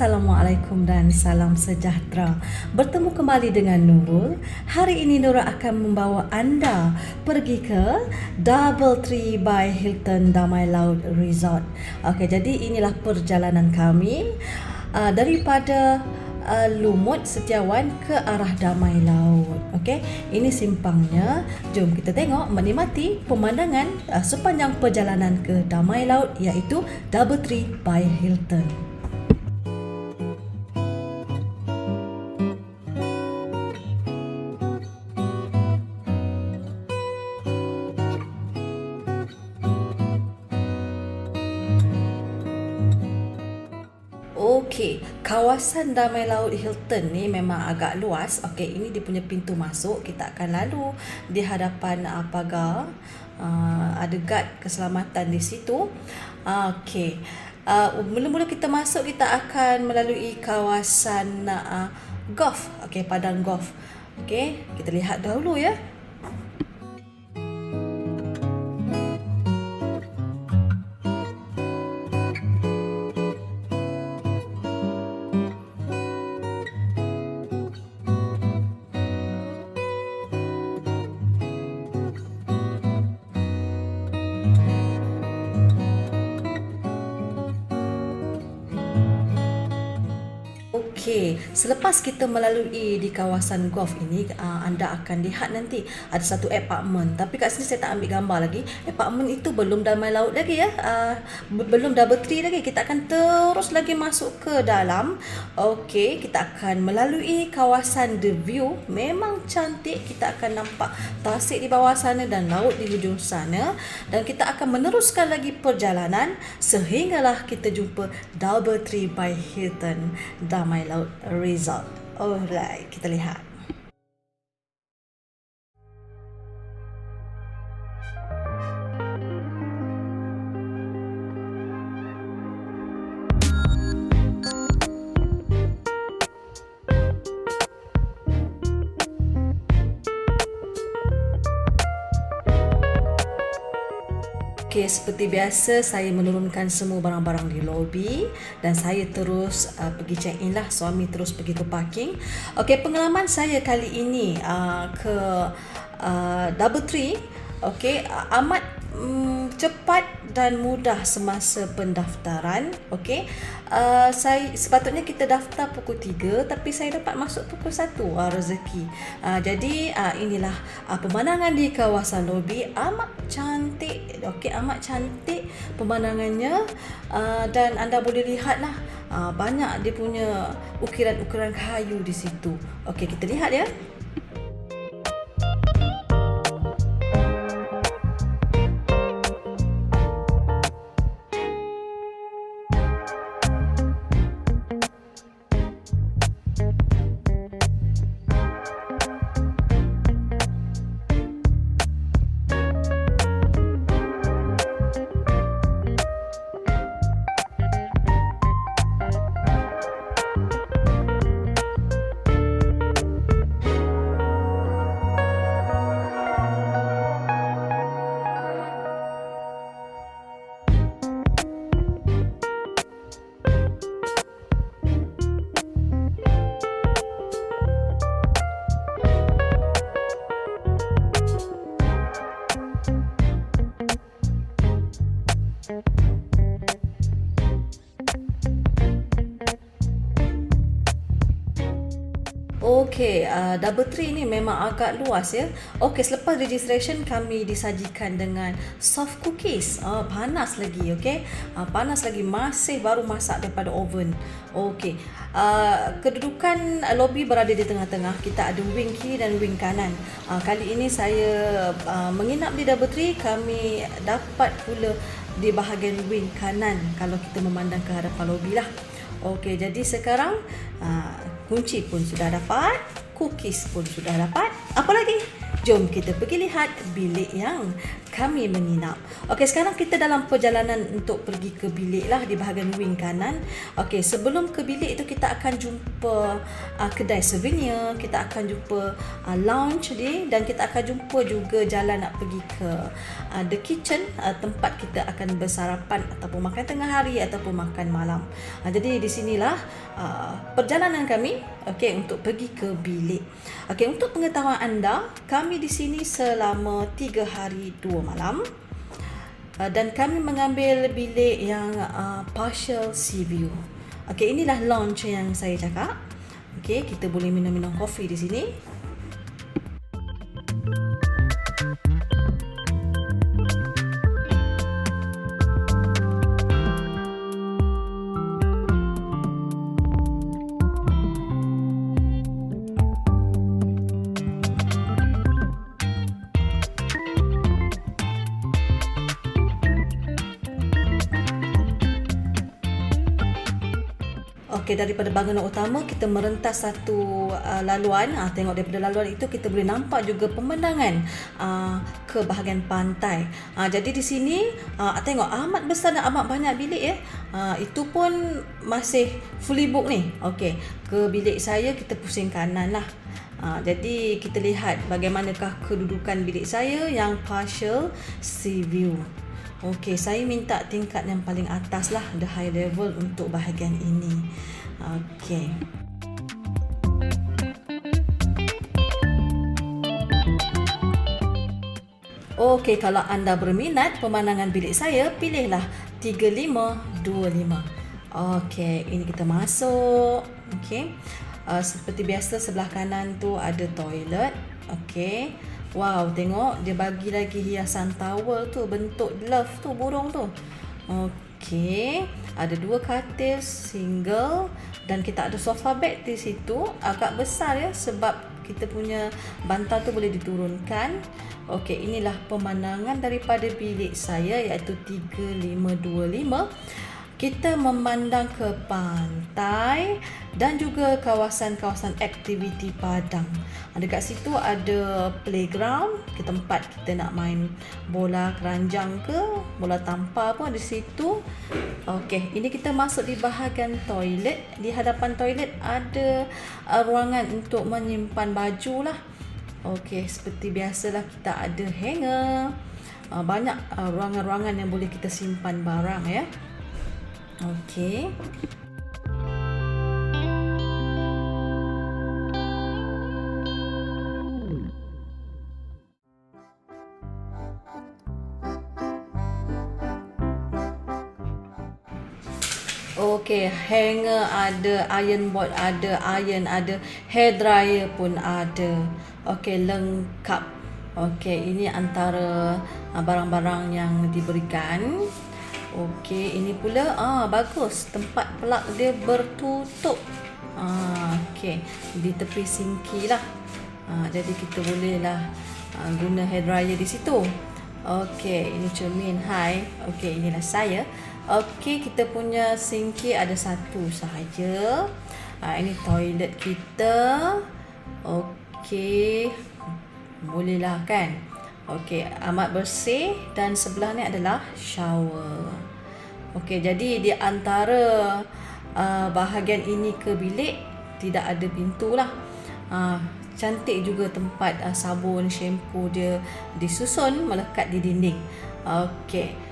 Assalamualaikum dan salam sejahtera. Bertemu kembali dengan Nurul. Hari ini Nurul akan membawa anda pergi ke Doubletree by Hilton Damai Laut Resort. Okey, jadi inilah perjalanan kami daripada Lumut Setiawan ke arah Damai Laut. Okey, ini simpangnya. Jom kita tengok menikmati pemandangan sepanjang perjalanan ke Damai Laut, iaitu Doubletree by Hilton. Okey, kawasan Damai Laut Hilton ni memang agak luas. Okey, ini dia punya pintu masuk. Kita akan lalu di hadapan pagar. Ada guard keselamatan di situ. Okey. Mula-mula kita masuk, kita akan melalui kawasan golf. Okey, padang golf. Okey, kita lihat dahulu ya. Okey, selepas kita melalui di kawasan golf ini, anda akan lihat nanti ada satu apartmen. Tapi kat sini saya tak ambil gambar lagi. Apartmen itu belum Damai Laut lagi ya. Belum Doubletree lagi. Kita akan terus lagi masuk ke dalam. Okey, kita akan melalui kawasan The View. Memang cantik. Kita akan nampak tasik di bawah sana dan laut di hujung sana. Dan kita akan meneruskan lagi perjalanan sehinggalah kita jumpa Doubletree by Hilton Damai Laut Resort. Alright, kita lihat. Okey, seperti biasa saya menurunkan semua barang-barang di lobi dan saya terus pergi check in lah. Suami terus pergi ke parking. Okey, pengalaman saya kali ini ke Doubletree, okey, amat cepat dan mudah semasa pendaftaran. Okey, saya sepatutnya kita daftar pukul 3 tapi saya dapat masuk pukul 1 rezeki. Jadi inilah pemandangan di kawasan lobi, amat cantik. Okey, amat cantik pemandangannya, dan anda boleh lihatlah banyak dia punya ukiran-ukiran kayu di situ. Okey, kita lihat ya. Okey, Doubletree ni memang agak luas ya. Okey, selepas registration kami disajikan dengan soft cookies. Panas lagi, okey. Panas lagi, masih baru masak daripada oven. Okey. Kedudukan lobi berada di tengah-tengah. Kita ada wing kiri dan wing kanan. Kali ini saya menginap di Doubletree, kami dapat pula di bahagian wing kanan kalau kita memandang ke hadapan lobi lah. Okey, jadi sekarang kunci pun sudah dapat, cookies pun sudah dapat. Apa lagi? Jom kita pergi lihat bilik yang kami menginap. Okey, sekarang kita dalam perjalanan untuk pergi ke bilik lah di bahagian wing kanan. Okey, sebelum ke bilik itu kita akan jumpa kedai souvenir, kita akan jumpa lounge ni, dan kita akan jumpa juga jalan nak pergi ke the kitchen, tempat kita akan bersarapan ataupun makan tengah hari ataupun makan malam. Jadi di sinilah perjalanan kami untuk pergi ke bilik. Untuk pengetahuan anda, kami di sini selama 3 hari 2 malam. Dan kami mengambil bilik yang partial sea view. Inilah lounge yang saya cakap. Kita boleh minum-minum kopi di sini. Daripada bangunan utama kita merentas satu laluan. Tengok daripada laluan itu kita boleh nampak juga pemandangan ke bahagian pantai. Jadi di sini tengok amat besar dan amat banyak bilik itu pun masih fully book ni. Ke bilik saya kita pusing kanan lah. Jadi kita lihat bagaimanakah kedudukan bilik saya yang partial sea view. Saya minta tingkat yang paling atas lah, the high level untuk bahagian ini. Kalau anda berminat pemandangan bilik saya, pilihlah 3525. Ini kita masuk. Seperti biasa sebelah kanan tu ada toilet. Wow, tengok dia bagi lagi hiasan towel tu, bentuk love tu, burung tu. Ada 2 katil single dan kita ada sofa bed di situ, agak besar ya sebab kita punya bantal tu boleh diturunkan. Inilah pemandangan daripada bilik saya iaitu 3525. Kita memandang ke pantai dan juga kawasan-kawasan aktiviti padang. Dekat situ ada playground, tempat kita nak main bola keranjang ke, bola tampar pun ada di situ. Ini kita masuk di bahagian toilet. Di hadapan toilet ada ruangan untuk menyimpan baju lah. Seperti biasalah kita ada hanger. Banyak ruangan-ruangan yang boleh kita simpan barang ya. Hanger ada, iron board ada, iron ada, hair dryer pun ada. Lengkap. Ini antara barang-barang yang diberikan. Ini pula bagus, tempat plug dia bertutup. Di tepi sinki lah. Jadi kita bolehlah guna hair dryer di situ. Ini cermin high. Inilah saya. Kita punya sinki ada satu sahaja. Ini toilet kita. Bolehlah kan. Amat bersih dan sebelah ni adalah shower. Jadi di antara bahagian ini ke bilik tidak ada pintu lah. Cantik juga tempat sabun, shampoo dia disusun melekat di dinding.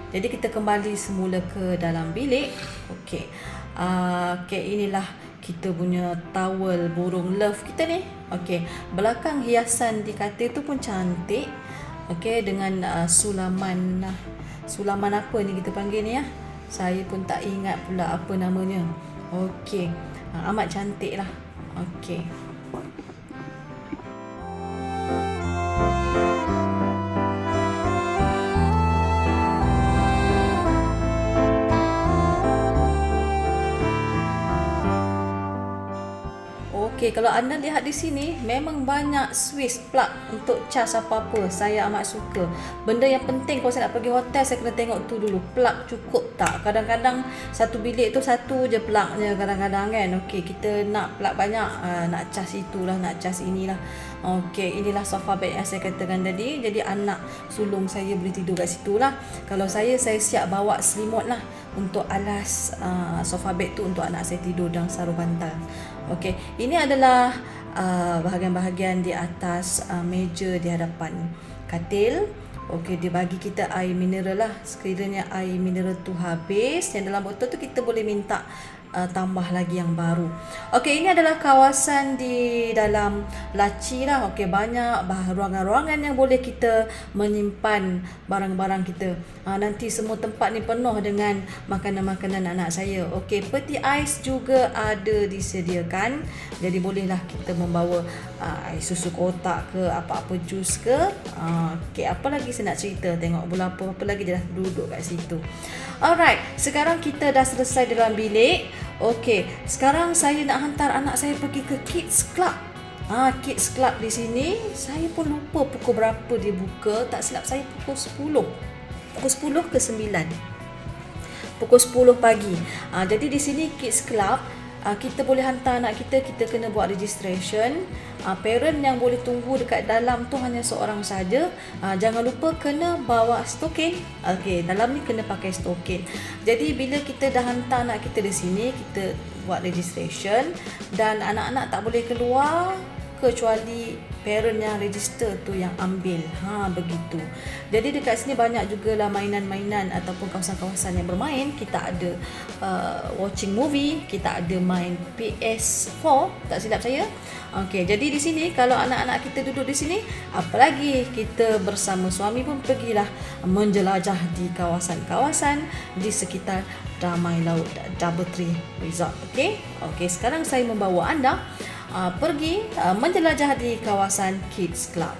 Jadi kita kembali semula ke dalam bilik. Inilah kita punya towel burung love kita ni. Belakang hiasan di katil tu pun cantik. Dengan sulaman apa ni kita panggil ni ya. Saya pun tak ingat pula apa namanya. Amat cantik lah. Okey, kalau anda lihat di sini memang banyak switch plug untuk cas apa-apa. Saya amat suka. Benda yang penting kalau saya nak pergi hotel, saya kena tengok tu dulu, plug cukup tak. Kadang-kadang satu bilik tu satu je plugnya kadang-kadang kan. Okey, kita nak plug banyak, nak cas itulah, nak cas inilah. Okey, inilah sofa bed yang saya katakan tadi. Jadi anak sulung saya boleh tidur kat situ lah. Kalau saya siap bawa selimut lah untuk alas sofa bed tu untuk anak saya tidur dan sarung bantal. Okey, ini adalah bahagian-bahagian di atas meja di hadapan katil. Okey, dia bagi kita air mineral lah. Sekiranya air mineral tu habis, yang dalam botol tu kita boleh minta tambah lagi yang baru. Okey, ini adalah kawasan di dalam laci lah. Okey, banyak ruangan-ruangan yang boleh kita menyimpan barang-barang kita. Nanti semua tempat ni penuh dengan makanan-makanan anak saya. Okey, peti ais juga ada disediakan. Jadi bolehlah kita membawa ais susu kotak ke, apa-apa jus ke. Okey, apa lagi saya nak cerita? Tengok bola apa lagi dia dah duduk kat situ. Alright, sekarang kita dah selesai dalam bilik. Okey, sekarang saya nak hantar anak saya pergi ke Kids Club. Kids Club di sini, saya pun lupa pukul berapa dia buka. Tak silap saya pukul 10. Pukul 10 ke 9. Pukul 10 pagi. Jadi di sini Kids Club, kita boleh hantar anak kita, kita kena buat registration. Parent yang boleh tunggu dekat dalam tu hanya seorang saja. Jangan lupa kena bawa stokin. Okey, dalam ni kena pakai stokin. Jadi bila kita dah hantar anak kita di sini, kita buat registration dan anak-anak tak boleh keluar kecuali parent yang register tu yang ambil. Begitu. Jadi dekat sini banyak jugalah mainan-mainan ataupun kawasan-kawasan yang bermain. Kita ada watching movie, kita ada main PS4, tak silap saya. Okey, jadi di sini kalau anak-anak kita duduk di sini, apalagi kita bersama suami pun pergilah menjelajah di kawasan-kawasan di sekitar Damai Laut Doubletree Resort. Okey, sekarang saya membawa anda pergi menjelajah di kawasan Kids Club.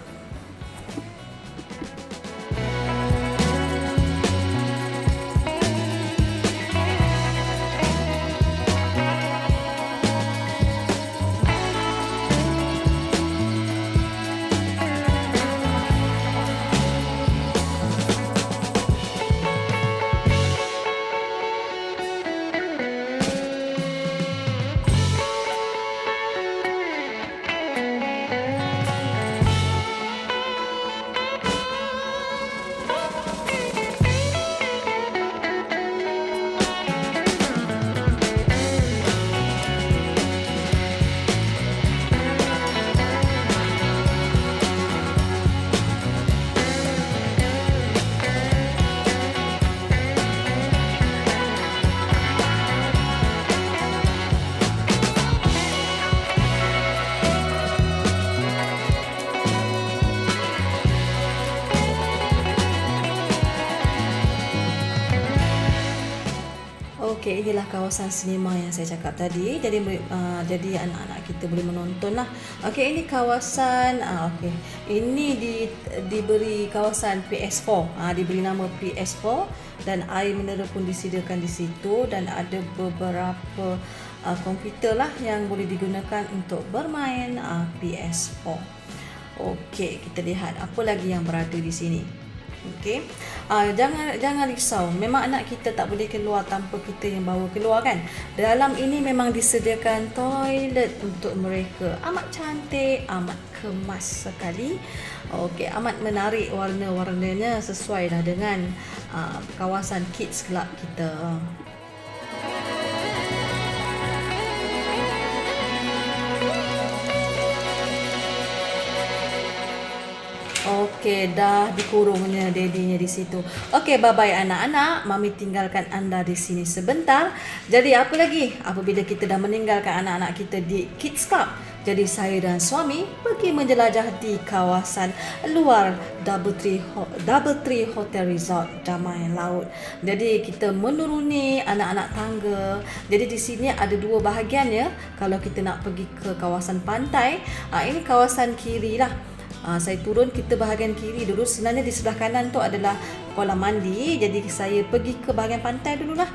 Okey, inilah kawasan sinema yang saya cakap tadi. Jadi jadi anak-anak kita boleh menonton lah. Okey, ini kawasan okey. Ini diberi kawasan PS4. Diberi nama PS4 dan air mineral pun disediakan di situ dan ada beberapa komputer lah yang boleh digunakan untuk bermain PS4. Okey, kita lihat apa lagi yang berada di sini. Okey. Jangan risau. Memang anak kita tak boleh keluar tanpa kita yang bawa keluar kan. Dalam ini memang disediakan toilet untuk mereka. Amat cantik, amat kemas sekali. Okey, amat menarik warna-warnanya sesuai dah dengan kawasan Kids Club kita. Okey, dah dikurungnya dedinya di situ. Okey, bye-bye anak-anak. Mami tinggalkan anda di sini sebentar. Jadi apa lagi? Apabila kita dah meninggalkan anak-anak kita di Kids Club, jadi saya dan suami pergi menjelajah di kawasan luar Doubletree Hotel Resort Damai Laut. Jadi kita menuruni anak-anak tangga. Jadi di sini ada dua bahagian ya. Kalau kita nak pergi ke kawasan pantai, ini kawasan kiri lah. Saya turun, kita bahagian kiri dulu. Sebenarnya di sebelah kanan tu adalah kolam mandi. Jadi saya pergi ke bahagian pantai dululah.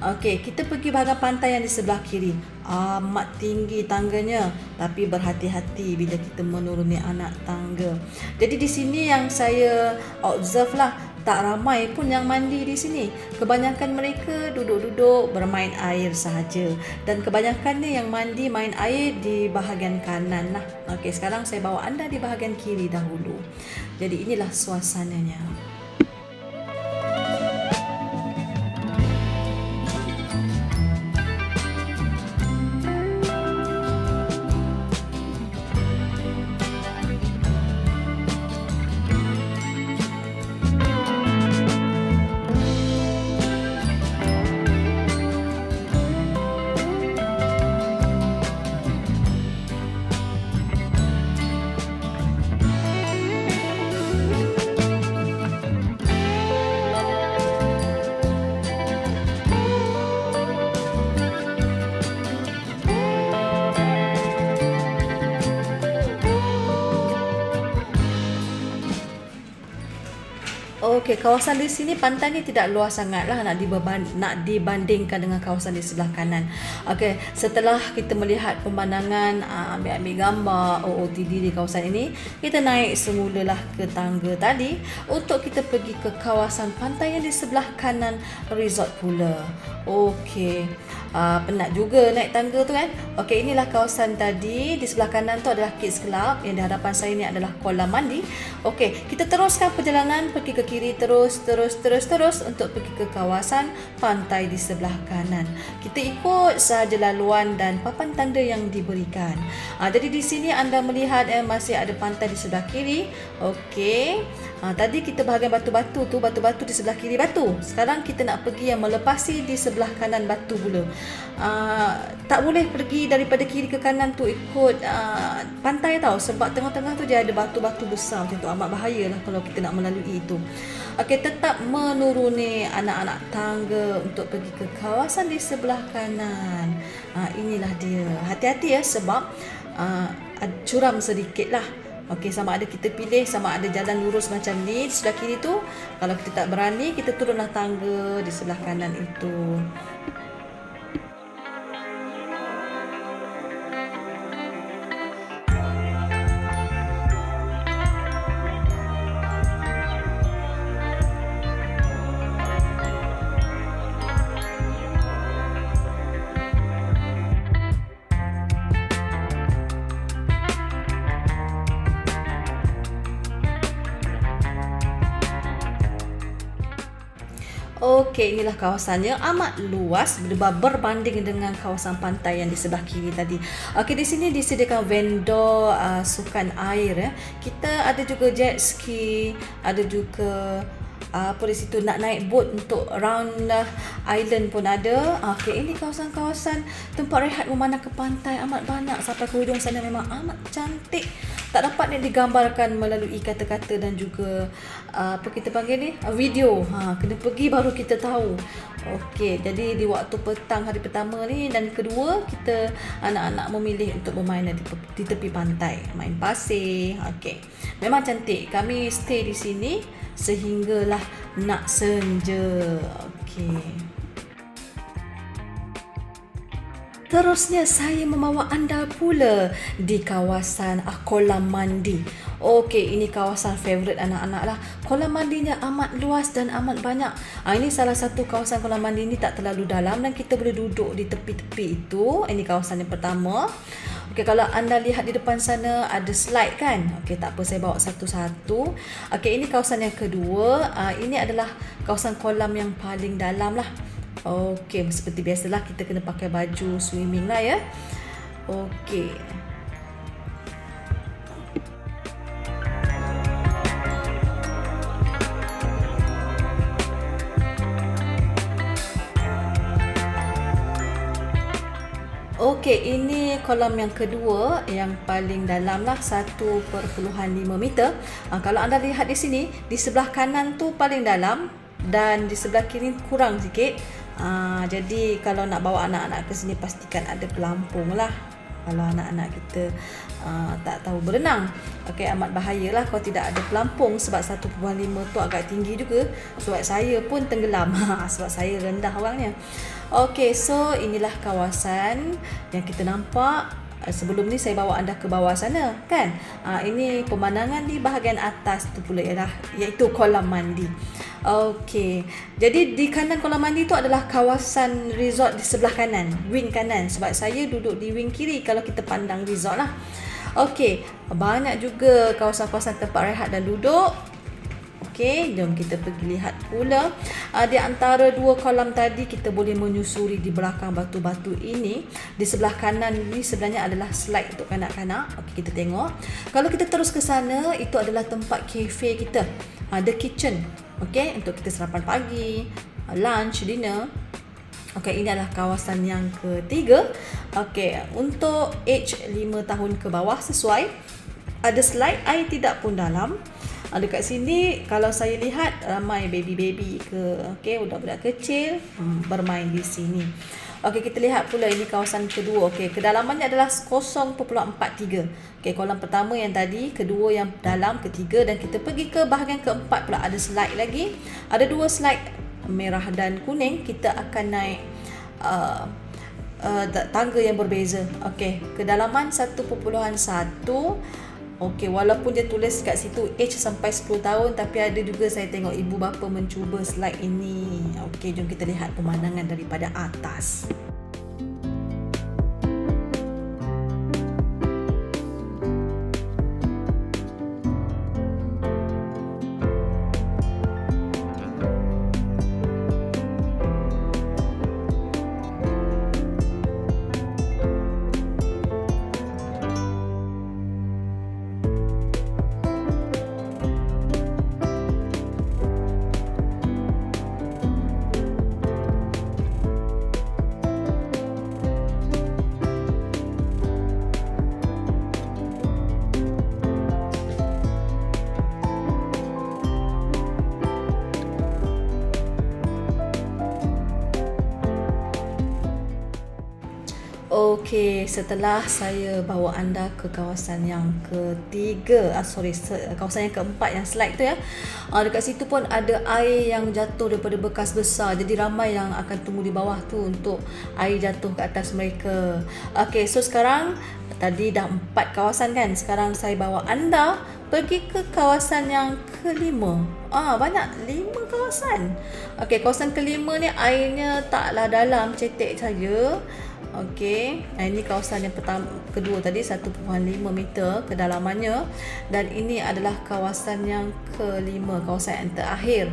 Okey, kita pergi bahagian pantai yang di sebelah kiri. Amat tinggi tangganya, tapi berhati-hati bila kita menuruni anak tangga. Jadi di sini yang saya observe lah, tak ramai pun yang mandi di sini. Kebanyakan mereka duduk-duduk bermain air sahaja. Dan kebanyakannya yang mandi main air di bahagian kanan lah. Okey, sekarang saya bawa anda di bahagian kiri dahulu. Jadi inilah suasananya. Okey, kawasan di sini pantai ni tidak luas sangat lah nak dibandingkan dengan kawasan di sebelah kanan. Okey, setelah kita melihat pemandangan, ambil gambar OOTD di kawasan ini, kita naik semulalah ke tangga tadi untuk kita pergi ke kawasan pantai yang di sebelah kanan resort pula. Okey, penat juga naik tangga tu kan. Okey, inilah kawasan tadi. Di sebelah kanan tu adalah Kids Club, yang di hadapan saya ni adalah kolam mandi. Okey, kita teruskan perjalanan pergi ke kiri terus untuk pergi ke kawasan pantai di sebelah kanan. Kita ikut sahaja laluan dan papan tanda yang diberikan. Jadi di sini anda melihat masih ada pantai di sebelah kiri. Okey. Tadi kita bahagian batu-batu di sebelah kiri batu. Sekarang kita nak pergi yang melepasi di sebelah kanan batu pula. Tak boleh pergi daripada kiri ke kanan tu ikut pantai tau, sebab tengah-tengah tu dia ada batu-batu besar macam tu. Amat bahayalah kalau kita nak melalui itu. Okey, tetap menuruni anak-anak tangga untuk pergi ke kawasan di sebelah kanan. Inilah dia. Hati-hati ya, sebab curam sedikit lah. Okey, sama ada kita pilih sama ada jalan lurus macam ni di sebelah kiri tu. Kalau kita tak berani, kita turunlah tangga di sebelah kanan itu. Okey, inilah kawasannya, amat luas berbanding dengan kawasan pantai yang di sebelah kiri tadi. Okey, di sini disediakan vendor sukan air. Kita ada juga jet ski, ada juga apa di situ nak naik boat untuk round island pun ada. Okey, ini kawasan-kawasan tempat rehat memandang ke pantai amat banyak sampai ke hujung sana, memang amat cantik. Tak dapat ni digambarkan melalui kata-kata dan juga apa kita panggil ni, video. Kena pergi baru kita tahu. Okey, jadi di waktu petang hari pertama ni dan kedua, kita anak-anak memilih untuk bermain di tepi pantai, main pasir. Okey, memang cantik. Kami stay di sini sehinggalah nak senja. Okey. Terusnya saya membawa anda pula di kawasan kolam mandi. Okey, ini kawasan favourite anak-anak lah. Kolam mandinya amat luas dan amat banyak. Ini salah satu kawasan kolam mandi ni tak terlalu dalam dan kita boleh duduk di tepi-tepi itu. Ini kawasan yang pertama. Okey, kalau anda lihat di depan sana ada slide kan? Okey, tak apa, saya bawa satu-satu. Okey, ini kawasan yang kedua. Ini adalah kawasan kolam yang paling dalam lah. Okey, seperti biasalah kita kena pakai baju swimming lah ya. Okey. Okey, ini kolam yang kedua yang paling dalam lah, 1.5 meter. Kalau anda lihat di sini, di sebelah kanan tu paling dalam dan di sebelah kiri kurang sikit. Jadi kalau nak bawa anak-anak ke sini pastikan ada pelampung lah. kalau anak-anak kita tak tahu berenang. Okey, amat bahayalah kalau tidak ada pelampung, sebab 1.5 tu agak tinggi juga. Sebab saya pun tenggelam sebab saya rendah orangnya. Okey, so inilah kawasan yang kita nampak. Sebelum ni saya bawa anda ke bawah sana kan. Ini pemandangan di bahagian atas tu pula ialah iaitu kolam mandi. Okey. Jadi di kanan kolam mandi tu adalah kawasan resort di sebelah kanan, wing kanan, sebab saya duduk di wing kiri kalau kita pandang resort lah. Okey, banyak juga kawasan-kawasan tempat rehat dan duduk. Okey, jom kita pergi lihat pula. Di antara dua kolam tadi, kita boleh menyusuri di belakang batu-batu ini. Di sebelah kanan ni sebenarnya adalah slide untuk kanak-kanak. Okey, kita tengok. Kalau kita terus ke sana, itu adalah tempat cafe kita. The kitchen. Okey, untuk kita sarapan pagi, lunch, dinner. Okey, ini adalah kawasan yang ketiga. Okey, untuk age 5 tahun ke bawah sesuai. Ada slide, air tidak pun dalam. Dekat sini kalau saya lihat ramai baby-baby ke budak-budak kecil bermain di sini. Okey, kita lihat pula ini kawasan kedua. Okey, kedalamannya adalah 0.43. Okey, kolam pertama yang tadi, kedua yang dalam, ketiga, dan kita pergi ke bahagian keempat pula, ada slide lagi. Ada dua slide merah dan kuning. Kita akan naik tangga yang berbeza. Okey, kedalaman 1.1. Okey, walaupun dia tulis kat situ age sampai 10 tahun, tapi ada juga saya tengok ibu bapa mencuba slide ini. Okey, jom kita lihat pemandangan daripada atas. Okey, setelah saya bawa anda ke kawasan yang ketiga, kawasan yang keempat yang slide tu ya. Dekat situ pun ada air yang jatuh daripada bekas besar. Jadi ramai yang akan tunggu di bawah tu untuk air jatuh ke atas mereka. Okey, so sekarang tadi dah 4 kawasan kan. Sekarang saya bawa anda pergi ke kawasan yang kelima. Banyak 5 kawasan. Okey, kawasan kelima ni airnya taklah dalam, cetek saja. Okey, ini kawasan yang kedua tadi 1.5 meter kedalamannya, dan ini adalah kawasan yang kelima, kawasan yang terakhir.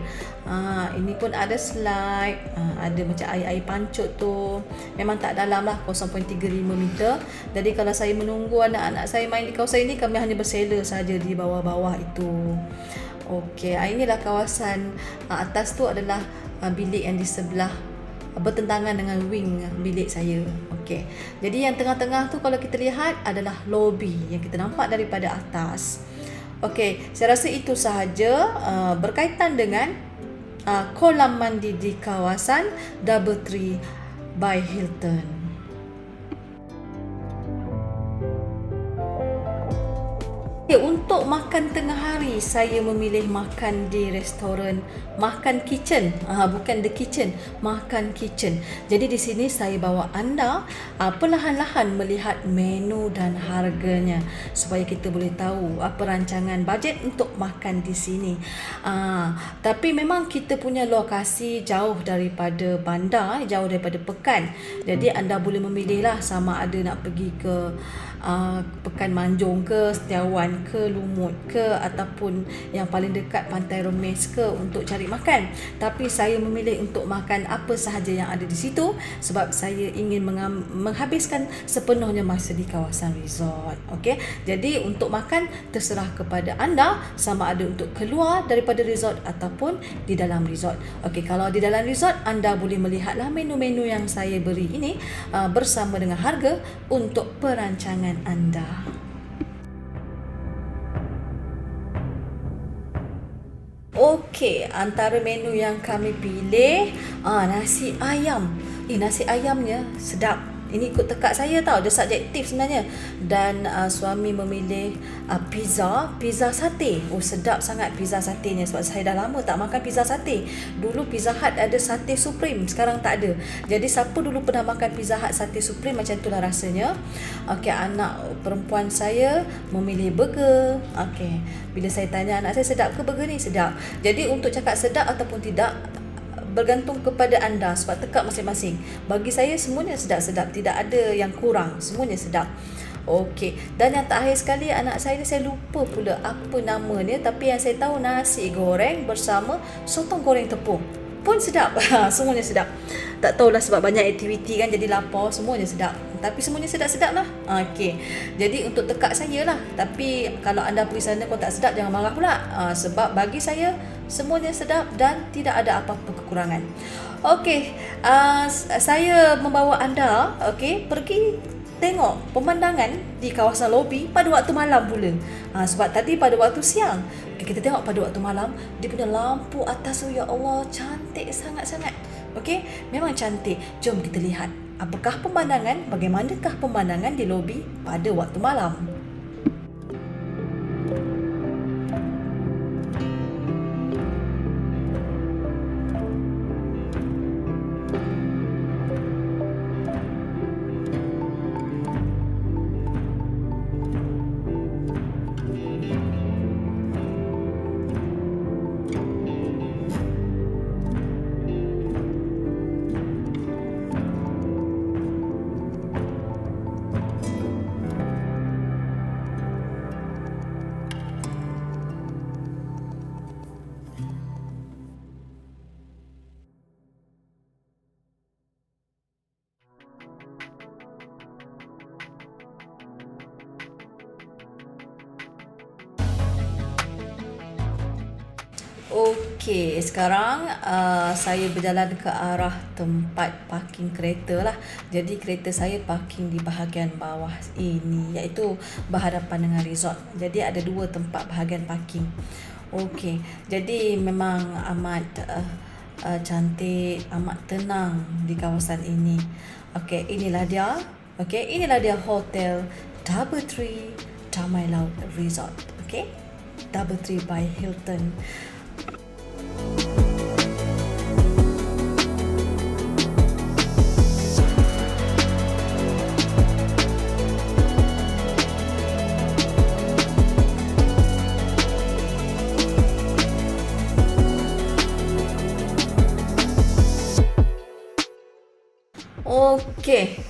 Ini pun ada slide, ada macam air-air pancut tu. Memang tak dalam lah, 0.35 meter. Jadi kalau saya menunggu anak-anak saya main di kawasan ini, kami hanya bersela saja di bawah-bawah itu. Okey, inilah kawasan atas tu adalah bilik yang di sebelah bertentangan dengan wing bilik saya. Okey. Jadi yang tengah-tengah tu kalau kita lihat adalah lobby yang kita nampak daripada atas. Okey, saya rasa itu sahaja berkaitan dengan kolam mandi di kawasan Doubletree by Hilton. Untuk makan tengah hari, saya memilih makan di restoran Makan Kitchen. Bukan The Kitchen, Makan Kitchen. Jadi di sini saya bawa anda perlahan-lahan melihat menu dan harganya, supaya kita boleh tahu apa rancangan bajet untuk makan di sini. Tapi memang kita punya lokasi jauh daripada bandar, jauh daripada pekan. Jadi anda boleh memilihlah sama ada nak pergi ke Pekan Manjung ke, Setiawan ke, Lumut ke, ataupun yang paling dekat Pantai Remis ke untuk cari makan. Tapi saya memilih untuk makan apa sahaja yang ada di situ, sebab saya ingin menghabiskan sepenuhnya masa di kawasan resort. Okey, jadi untuk makan terserah kepada anda, sama ada untuk keluar daripada resort ataupun di dalam resort. Okey, kalau di dalam resort anda boleh melihatlah menu-menu yang saya beri ini bersama dengan harga untuk perancangan anda. Okey, antara menu yang kami pilih nasi ayam. Nasi ayamnya sedap. Ini ikut tekak saya tau, dia subjektif sebenarnya. Dan suami memilih pizza sate. Oh, sedap sangat pizza satenya sebab saya dah lama tak makan pizza sate. Dulu Pizza Hut ada sate supreme, sekarang tak ada. Jadi siapa dulu pernah makan Pizza Hut sate supreme, macam itulah rasanya. Okey, anak perempuan saya memilih burger. Okey, bila saya tanya anak saya, sedap ke burger ni? Sedap. Jadi untuk cakap sedap ataupun tidak bergantung kepada anda sebab tekak masing-masing. Bagi saya semuanya sedap-sedap, tidak ada yang kurang, semuanya sedap. Okey, dan yang terakhir sekali, anak saya ni saya lupa pula apa namanya, tapi yang saya tahu nasi goreng bersama sotong goreng tepung pun sedap. Semuanya sedap. Tak tahulah sebab banyak aktiviti kan jadi lapar, semuanya sedap. Tapi semuanya sedap-sedap lah. Okey. Jadi untuk tekak saya lah. Tapi kalau anda pergi sana kalau tak sedap, jangan marah pula. Sebab bagi saya semuanya sedap dan tidak ada apa-apa kekurangan. Okey, saya membawa anda pergi tengok pemandangan di kawasan lobi pada waktu malam pula. Sebab tadi pada waktu siang. Kita tengok pada waktu malam, dia punya lampu atas tu, ya Allah, cantik sangat-sangat. Okey, memang cantik. Jom kita lihat apakah pemandangan, bagaimanakah pemandangan di lobi pada waktu malam. Okey, sekarang saya berjalan ke arah tempat parking kereta lah. Jadi kereta saya parking di bahagian bawah ini, iaitu berhadapan dengan resort. Jadi ada dua tempat bahagian parking. Okey, jadi memang amat cantik, amat tenang di kawasan ini. Okey, inilah dia. Okey, inilah dia Hotel Doubletree Damai Laut Resort. Okey, Doubletree by Hilton. Okey,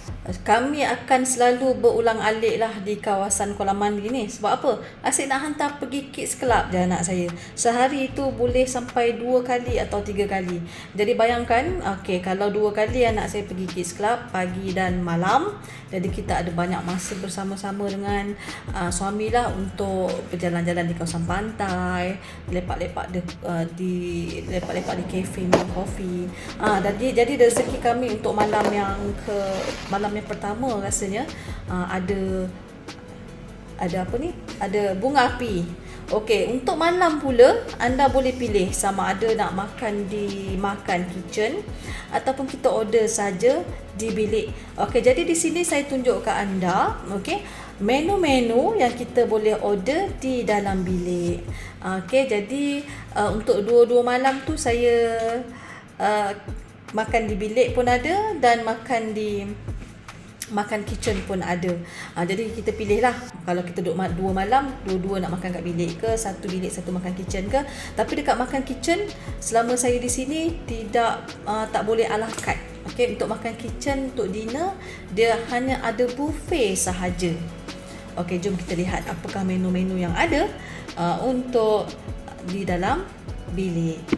kami akan selalu berulang-alik lah di kawasan kolam mandi ni. Sebab apa? Asyik nak hantar pergi kids club je anak saya. Sehari itu boleh sampai 2 kali atau 3 kali. Jadi bayangkan, okey, kalau 2 kali anak saya pergi kids club pagi dan malam. Jadi kita ada banyak masa bersama-sama dengan suami lah untuk berjalan-jalan di kawasan pantai, lepak-lepak di kafe, minum kopi. Jadi rezeki kami untuk malam yang pertama rasanya ada apa ni? Ada bunga api. Okey, untuk malam pula anda boleh pilih sama ada nak makan di makan kitchen ataupun kita order saja di bilik. Okey, jadi di sini saya tunjuk ke anda, okey, menu-menu yang kita boleh order di dalam bilik. Okey, jadi untuk 2-2 malam tu saya makan di bilik pun ada dan makan kitchen pun ada. Jadi kita pilih lah. Kalau kita duduk 2 malam, dua-dua nak makan kat bilik ke, satu bilik satu makan kitchen ke. Tapi dekat makan kitchen, selama saya di sini tak boleh ala carte. Okey, untuk makan kitchen, untuk dinner, dia hanya ada buffet sahaja. Okey, jom kita lihat apakah menu-menu yang ada untuk di dalam bilik.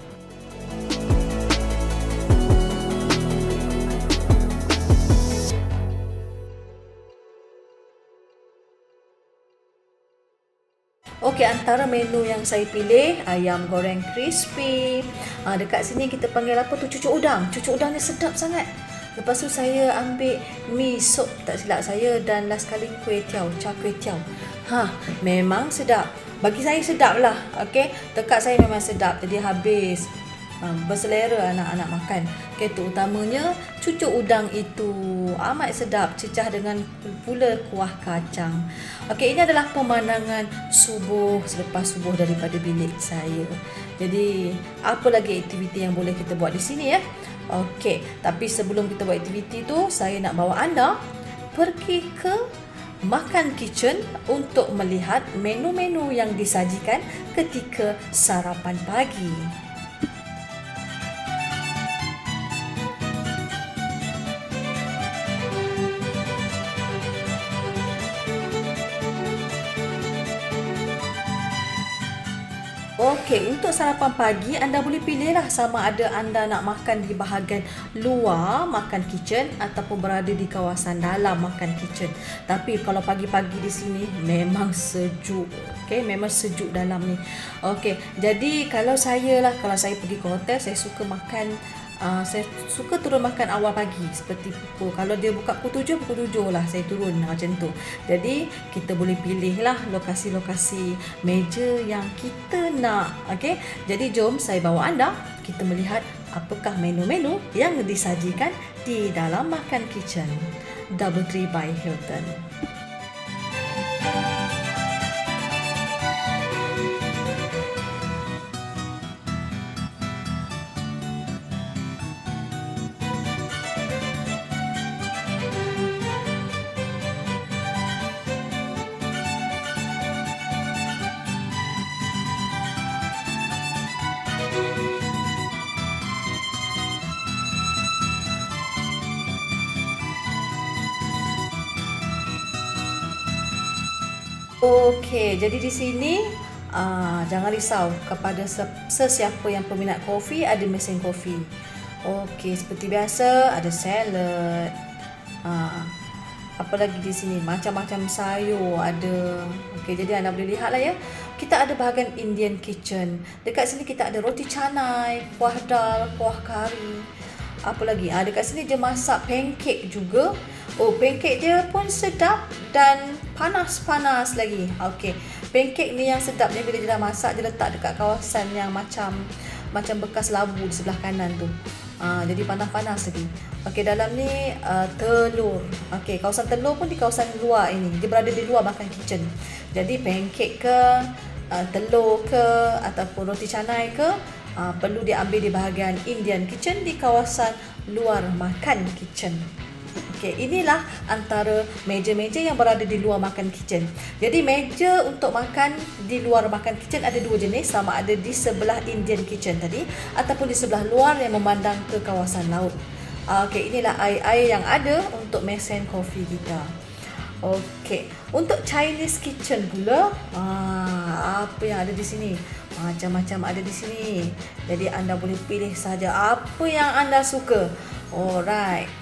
Okey, antara menu yang saya pilih, ayam goreng crispy. Dekat sini kita panggil apa tu? Cucuk udang. Cucuk udang ni sedap sangat. Lepas tu saya ambil mi sup tak silap saya dan last kali kuih tiaw, char kuih tiaw. Memang sedap. Bagi saya sedap lah. Okey, tekak saya memang sedap. Jadi habis berselera anak-anak makan. Okay, terutamanya cucuk udang itu amat sedap, cecah dengan pula kuah kacang. Okey, ini adalah pemandangan subuh selepas subuh daripada bilik saya. Jadi, apa lagi aktiviti yang boleh kita buat di sini ya? Okey, tapi sebelum kita buat aktiviti tu, saya nak bawa anda pergi ke Makan Kitchen untuk melihat menu-menu yang disajikan ketika sarapan pagi. Okey, untuk sarapan pagi anda boleh pilihlah sama ada anda nak makan di bahagian luar Makan Kitchen ataupun berada di kawasan dalam Makan Kitchen. Tapi kalau pagi-pagi di sini memang sejuk. Okey, memang sejuk dalam ni. Okey, jadi kalau saya pergi ke hotel, saya suka turun makan awal pagi seperti kalau dia buka pukul 7 lah saya turun macam tu. Jadi kita boleh pilih lah lokasi-lokasi meja yang kita nak. Okey. Jadi jom saya bawa anda kita melihat apakah menu-menu yang disajikan di dalam Makan Kitchen DoubleTree by Hilton. Okey, jadi di sini jangan risau kepada sesiapa yang peminat kopi, ada mesin kopi. Okey, seperti biasa ada salad. Apa lagi di sini? Macam-macam sayur ada. Okey, jadi anda boleh lihatlah ya. Kita ada bahagian Indian kitchen. Dekat sini kita ada roti canai, kuah dal, kuah kari. Apa lagi? Dekat sini dia masak pancake juga. Oh, pancake dia pun sedap dan panas-panas lagi. Okey. Pancake ni yang sedap ni bila dia dah masak, dia letak dekat kawasan yang macam bekas labu di sebelah kanan tu. Jadi panas-panas lagi. Okey, dalam ni telur. Okey, kawasan telur pun di kawasan luar ini. Dia berada di luar Makan Kitchen. Jadi pancake ke, telur ke ataupun roti canai ke, perlu diambil di bahagian Indian Kitchen di kawasan luar Makan Kitchen. Okey, inilah antara meja-meja yang berada di luar Makan Kitchen. Jadi meja untuk makan di luar Makan Kitchen ada dua jenis, sama ada di sebelah Indian Kitchen tadi ataupun di sebelah luar yang memandang ke kawasan laut. Okey, inilah air-air yang ada untuk mesin kopi kita. Okey, untuk Chinese Kitchen pula, apa yang ada di sini? Macam-macam ada di sini. Jadi anda boleh pilih saja apa yang anda suka. Alright.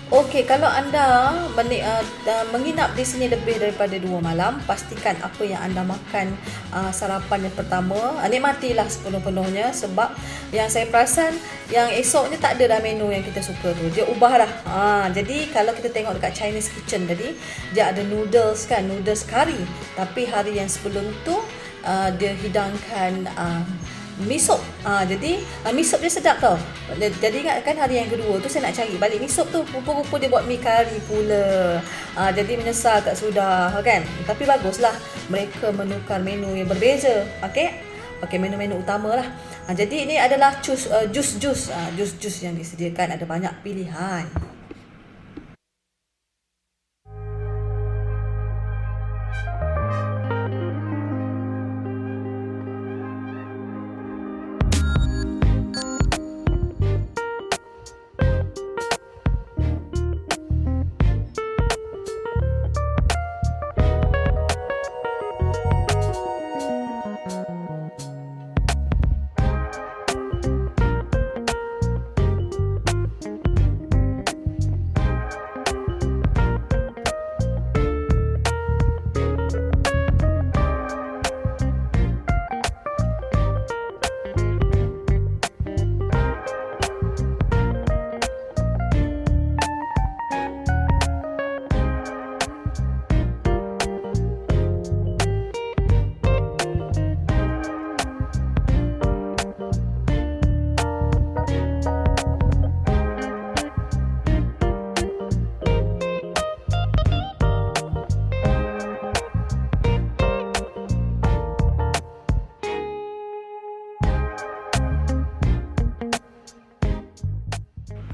Okey, kalau anda menginap di sini lebih daripada 2 malam, pastikan apa yang anda makan sarapan yang pertama, nikmatilah sepenuh-penuhnya sebab yang saya perasan yang esok ni tak ada dah menu yang kita suka tu. Dia ubah dah. Jadi kalau kita tengok dekat Chinese Kitchen tadi, dia ada noodles kari. Tapi hari yang sebelum tu dia hidangkan mi sop. Jadi mi sop dia sedap tau. Jadi ingatkan hari yang kedua tu saya nak cari balik mi sop tu. Rupa-rupa dia buat mi kari pula. Jadi menyesal tak sudah kan. Tapi baguslah mereka menukar menu yang berbeza. Okey, menu-menu utama lah. Jadi ini adalah jus-jus yang disediakan, ada banyak pilihan.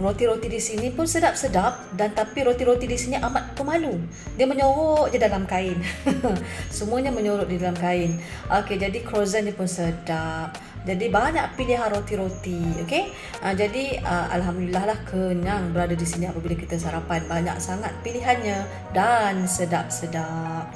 Roti-roti di sini pun sedap-sedap, dan tapi roti-roti di sini amat pemalu. Dia menyorok je dalam kain. Semuanya menyorok di dalam kain. Okey, jadi croissant dia pun sedap. Jadi banyak pilihan roti-roti, okey. Jadi alhamdulillah lah, kenyang berada di sini apabila kita sarapan. Banyak sangat pilihannya dan sedap-sedap.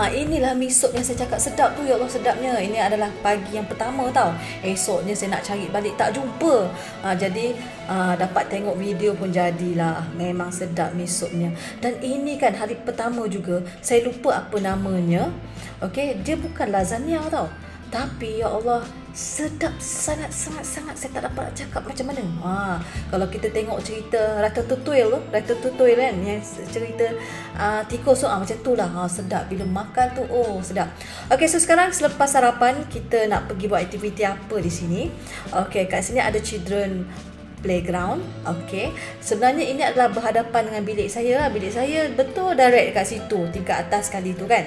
Inilah mi sup yang saya cakap sedap tu. Ya Allah, sedapnya. Ini adalah pagi yang pertama tau. Esoknya saya nak cari balik tak jumpa. Jadi dapat tengok video pun jadilah. Memang sedap mi supnya. Dan ini kan hari pertama juga. Saya lupa apa namanya. Okey, dia bukan lasagna tau. Tapi ya Allah, sedap sangat saya tak dapat nak cakap macam mana. Kalau kita tengok cerita Ratatouille kan, yang cerita tikus tu, macam tu lah. Sedap bila makan tu, sedap. Okey, so sekarang selepas sarapan kita nak pergi buat aktiviti apa di sini. Okey, kat sini ada children playground. Okey, sebenarnya ini adalah berhadapan dengan bilik saya. Bilik saya betul direct kat situ, tingkat atas sekali tu kan.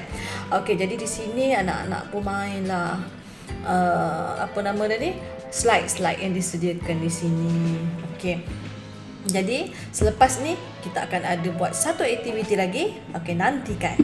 Okey, jadi di sini anak-anak pun main lah. Apa nama dia ni? Slide yang disediakan di sini. Okey. Jadi selepas ni kita akan ada buat satu aktiviti lagi. Okey, nantikan.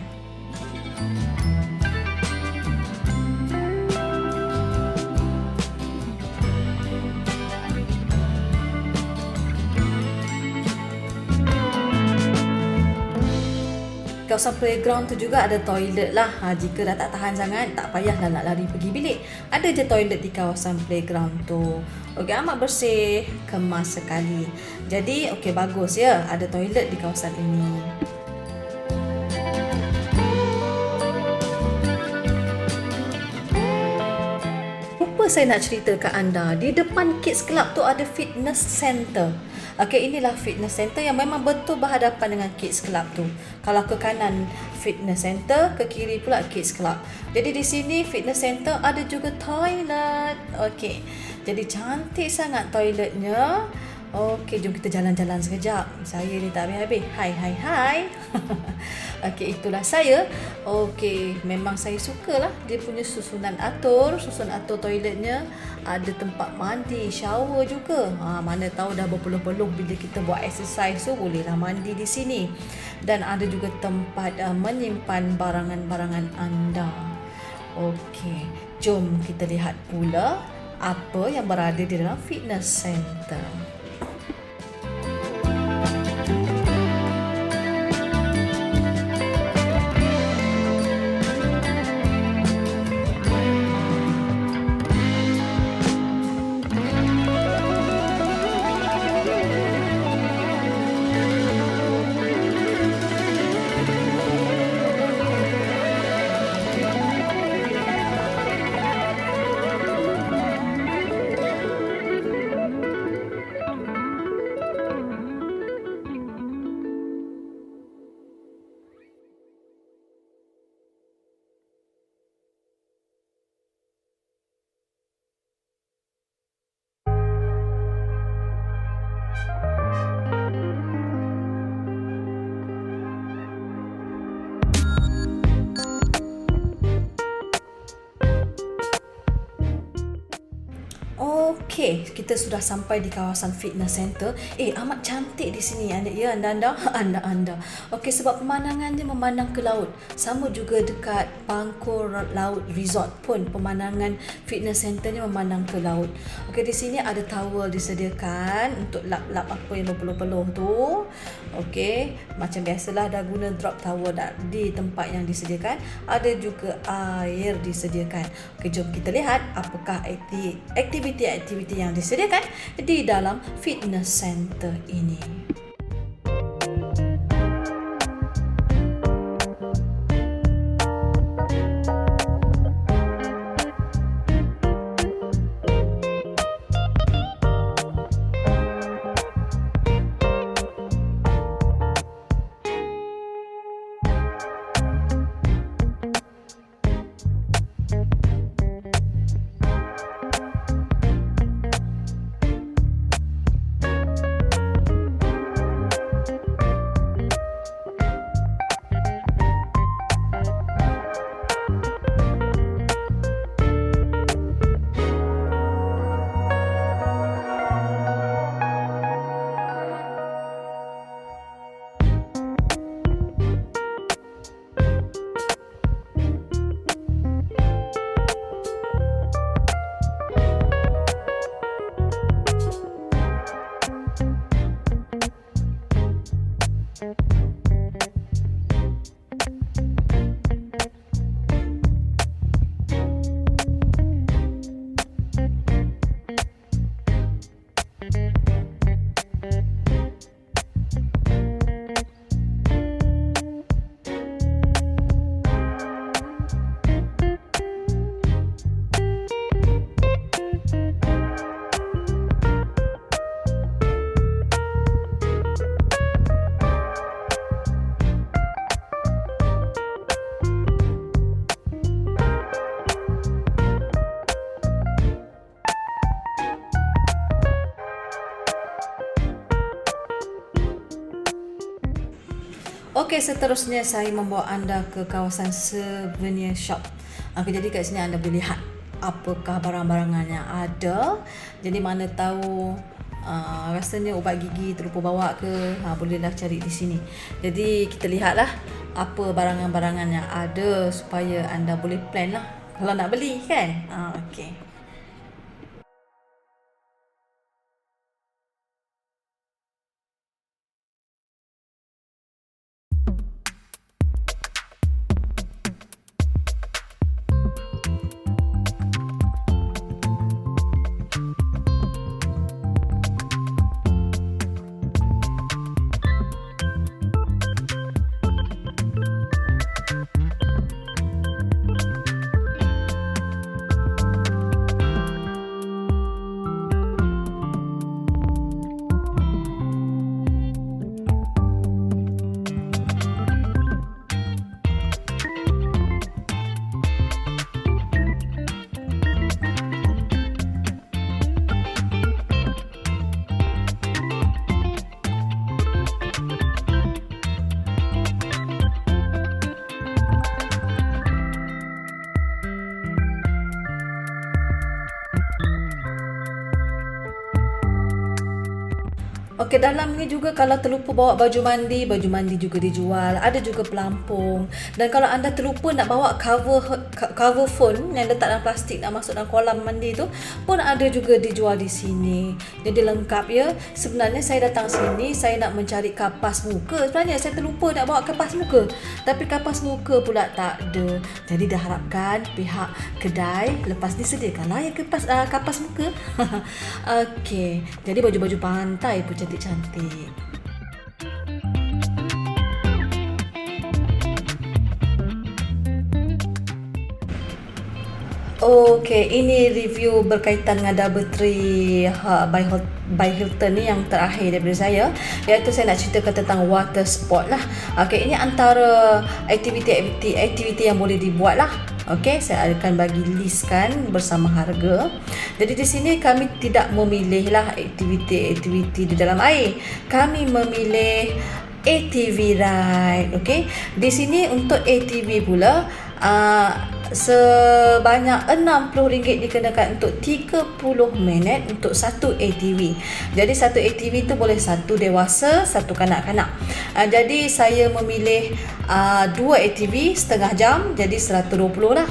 Kawasan playground tu juga ada toilet lah. Jika dah tak tahan sangat, tak payahlah nak lari pergi bilik. Ada je toilet di kawasan playground tu. Okey, amat bersih, kemas sekali. Jadi, okey, bagus ya, ada toilet di kawasan ini. Saya nak cerita ke anda, di depan Kids Club tu ada fitness center. Okey, inilah fitness center yang memang betul berhadapan dengan Kids Club tu. Kalau ke kanan fitness center, ke kiri pula Kids Club. Jadi di sini fitness center ada juga toilet. Okey, jadi cantik sangat toiletnya. Okey, jom kita jalan-jalan sekejap. Saya ni tak habis-habis. Hai. Okey, itulah saya. Okey, memang saya sukalah dia punya susunan atur toiletnya. Ada tempat mandi, shower juga. Mana tahu dah berpeluh-peluh bila kita buat exercise tu, bolehlah mandi di sini. Dan ada juga tempat menyimpan barangan-barangan anda. Okey, jom kita lihat pula apa yang berada di dalam fitness center. Okey, kita sudah sampai di kawasan fitness center. Amat cantik di sini anda. Anda. Okey, sebab pemandangannya memandang ke laut. Sama juga dekat Bangkor Laut Resort pun pemandangan fitness centernya memandang ke laut. Okey, di sini ada towel disediakan untuk lap-lap apa yang berpeluh-peluh tu. Okey, macam biasalah dah guna drop towel di tempat yang disediakan. Ada juga air disediakan. Okey, jom kita lihat apakah aktiviti-aktiviti yang disediakan di dalam fitness center ini. Okey, seterusnya saya membawa anda ke kawasan souvenir shop. Okey, jadi kat sini anda boleh lihat apakah barang-barangan yang ada. Jadi mana tahu rasanya ubat gigi terlupa bawa ke, bolehlah cari di sini. Jadi kita lihatlah apa barangan-barangan yang ada supaya anda boleh plan lah kalau nak beli kan. Okey. Okey, dalam ni juga kalau terlupa bawa baju mandi juga dijual. Ada juga pelampung. Dan kalau anda terlupa nak bawa cover phone yang letak dalam plastik nak masuk dalam kolam mandi tu pun ada juga dijual di sini. Jadi lengkap ya. Sebenarnya saya datang sini saya nak mencari kapas muka. Sebenarnya saya terlupa nak bawa kapas muka. Tapi kapas muka pula tak ada. Jadi dah harapkan pihak kedai lepas disediakanlah ya kapas muka. Okey. Jadi baju-baju pantai pun cantik-cantik. Okey, ini review berkaitan dengan Doubletree by Hilton ni yang terakhir daripada saya, iaitu saya nak ceritakan tentang water sport lah. Okey, ini antara aktiviti yang boleh dibuat lah. Okey, saya akan bagi listkan bersama harga. Jadi di sini kami tidak memilih lah aktiviti di dalam air. Kami memilih ATV ride. Okey, di sini untuk ATV pula sebanyak RM60 dikenakan untuk 30 minit untuk satu ATV. Jadi satu ATV tu boleh satu dewasa, satu kanak-kanak. Jadi saya memilih dua ATV setengah jam, jadi 120 lah.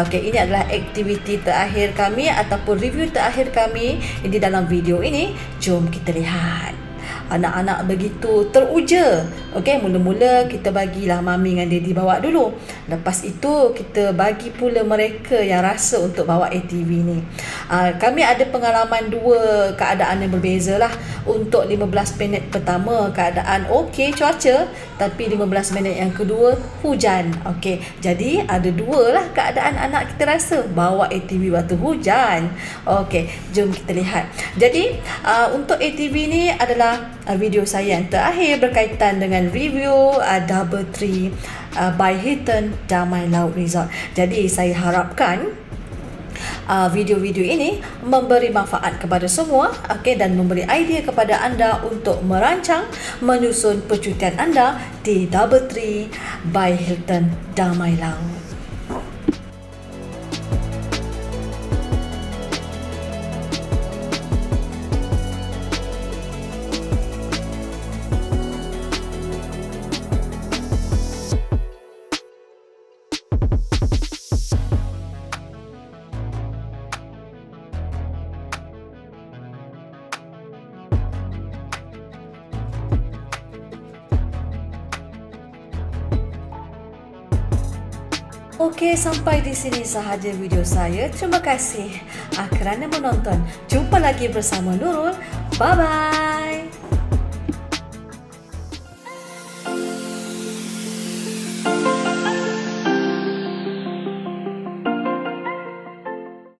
Okey, ini adalah aktiviti terakhir kami ataupun review terakhir kami di dalam video ini. Jom kita lihat. Anak-anak begitu teruja. Okey, mula-mula kita bagilah mami dengan daddy bawa dulu. Lepas itu kita bagi pula mereka yang rasa untuk bawa ATV ni. Kami ada pengalaman dua keadaan yang berbeza lah. Untuk 15 minit pertama keadaan okey cuaca, tapi 15 minit yang kedua hujan. Okey, jadi ada dua lah keadaan anak kita rasa bawa ATV waktu hujan. Okey, jom kita lihat. Jadi untuk ATV ni adalah video saya yang terakhir berkaitan dengan review Doubletree by Hilton Damai Laut Resort. Jadi saya harapkan video-video ini memberi manfaat kepada semua, okey, dan memberi idea kepada anda untuk merancang menyusun percutian anda di Doubletree by Hilton Damai Laut. Okey, sampai di sini sahaja video saya. Terima kasih kerana menonton. Jumpa lagi bersama Nurul. Bye-bye.